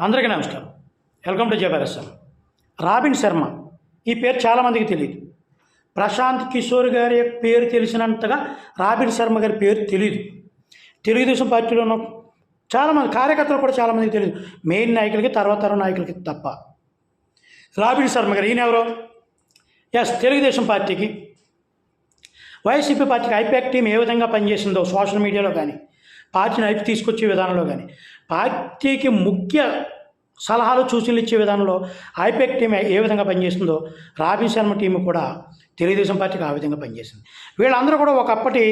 అందరికీ నమస్కారం. Welcome to Jabardasth. Robin Sharma ఈ పేరు చాలామందికి తెలియదు. ప్రశాంత్ కిషోర్ గారి పేరు తెలిసినంతగా రాబిన్ శర్మ గారి పేరు తెలియదు. తెలుగుదేశం పార్టీలో ఉన్న చాలామంది కార్యకర్తలు కూడా చాలామందికి తెలియదు, మెయిన్ నాయకులకి, తర్వాత నాయకులకి తప్ప. రాబిన్ శర్మ గారు ఈయన ఎవరో? తెలుగుదేశం పార్టీకి, వైసీపీ పార్టీకి ఐపాక్ టీం ఏ విధంగా పనిచేసిందో సోషల్ మీడియాలో కానీ, పార్టీని ఐపీ తీసుకొచ్చే విధానంలో కానీ, పార్టీకి ముఖ్య సలహాలు సూచనలు ఇచ్చే విధానంలో ఐపాక్ టీం ఏ విధంగా పనిచేస్తుందో రాబిన్ శర్మ టీం కూడా తెలుగుదేశం పార్టీకి ఆ విధంగా పనిచేసింది. వీళ్ళందరూ కూడా ఒకప్పటి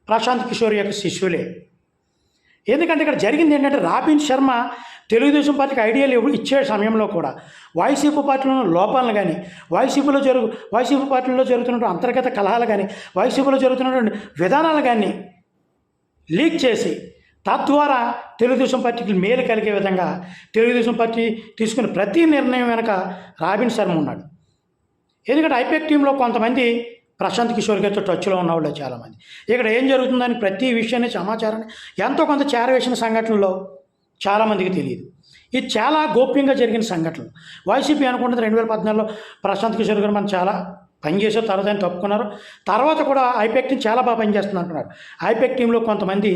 ప్రశాంత్ కిషోర్ యొక్క శిష్యులే. ఎందుకంటే ఇక్కడ జరిగింది ఏంటంటే, రాబిన్ శర్మ తెలుగుదేశం పార్టీకి ఐడియాలు ఇచ్చే సమయంలో కూడా వైసీపీ పార్టీలో లోపాలను కానీ, వైసీపీ పార్టీలో జరుగుతున్నటువంటి అంతర్గత కలహాలు కానీ, వైసీపీలో జరుగుతున్నటువంటి విధానాలు కానీ లీక్ చేసి తద్వారా తెలుగుదేశం పార్టీకి మేలు కలిగే విధంగా తెలుగుదేశం పార్టీ తీసుకున్న ప్రతి నిర్ణయం వెనక రాబిన్ శర్మ ఉన్నాడు. ఎందుకంటే ఐపాక్ టీంలో కొంతమంది ప్రశాంత్ కిషోర్ గారితో టచ్లో ఉన్నవాళ్ళు చాలామంది. ఇక్కడ ఏం జరుగుతుందని ప్రతి విషయాన్ని, సమాచారాన్ని ఎంతో కొంత చేరవేసిన సంఘటనలో చాలామందికి తెలియదు. ఇది చాలా గోప్యంగా జరిగిన సంఘటనలు. వైసీపీ అనుకుంటుంది 2014లో ప్రశాంత్ కిషోర్ గారు మనం చాలా పనిచేసే తర్వాత ఆయన తప్పుకున్నారు, తర్వాత కూడా ఐపాక్ టీం చాలా బాగా పనిచేస్తుంది అంటున్నారు. ఐపాక్ టీంలో కొంతమంది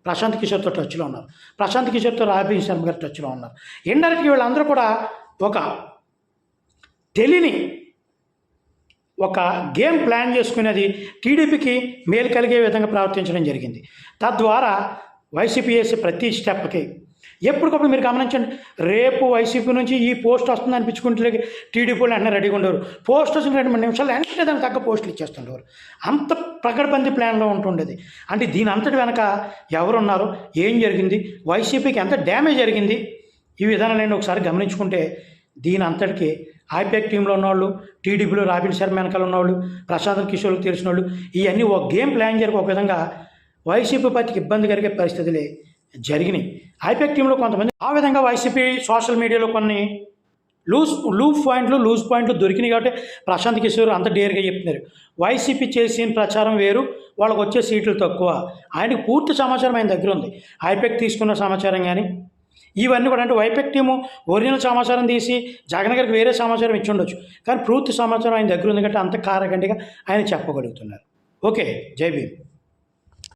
ప్రశాంత్ కిషోర్తో టచ్లో ఉన్నారు, ప్రశాంత్ కిషోర్తో రాబిన్ శర్మ గారు టచ్లో ఉన్నారు. ఇండైరెక్ట్గా వీళ్ళందరూ కూడా ఒక తెలియని ఒక గేమ్ ప్లాన్ చేసుకునేది టీడీపీకి మేలు కలిగే విధంగా ప్రవర్తించడం జరిగింది. తద్వారా వైసీపీ వేసే ప్రతి స్టెప్కి ఎప్పటికప్పుడు మీరు గమనించండి, రేపు వైసీపీ నుంచి ఈ పోస్ట్ వస్తుంది అనిపించుకుంటే టీడీపీ వాళ్ళు వెంటనే రెడీగా ఉండేవారు. పోస్ట్ వచ్చిన 2-3 నిమిషాలు వెంటనే దానికి తగ్గ పోస్టులు ఇచ్చేస్తుండేవారు. అంత పకడ్బందీ ప్లాన్లో ఉంటుండేది. అంటే దీని అంతటి వెనక ఎవరున్నారు, ఏం జరిగింది, వైసీపీకి ఎంత డ్యామేజ్ జరిగింది, ఈ విధానాలన్నీ ఒకసారి గమనించుకుంటే దీని అంతటికి ఐపాక్ టీంలో ఉన్నవాళ్ళు, టీడీపీలో రాబిన్ శర్మ వెనకాల ఉన్నవాళ్ళు, ప్రశాంత్ కిషోర్కి తెలిసిన వాళ్ళు, ఇవన్నీ ఒక గేమ్ ప్లాన్ జరిగి ఒక విధంగా వైసీపీ పార్టీకి ఇబ్బంది కలిగే పరిస్థితులే జరిగినాయి. ఐపాక్ టీంలో కొంతమంది ఆ విధంగా వైసీపీ సోషల్ మీడియాలో కొన్ని లూజ్ పాయింట్లు దొరికినాయి. కాబట్టి ప్రశాంత్ కిషోర్ అంత డేర్గా చెప్తున్నారు, వైసీపీ చేసిన ప్రచారం వేరు, వాళ్ళకు వచ్చే సీట్లు తక్కువ. ఆయనకు పూర్తి సమాచారం ఆయన దగ్గర ఉంది. ఐపాక్ తీసుకున్న సమాచారం కానీ ఇవన్నీ కూడా, అంటే ఐపాక్ టీము ఒరిజినల్ సమాచారం తీసి జగన్ గారికి వేరే సమాచారం ఇచ్చి ఉండొచ్చు, కానీ పూర్తి సమాచారం ఆయన దగ్గర ఉంది కాబట్టి అంత కారగంటిగా ఆయన చెప్పగలుగుతున్నారు. ఓకే, జై భీమ్.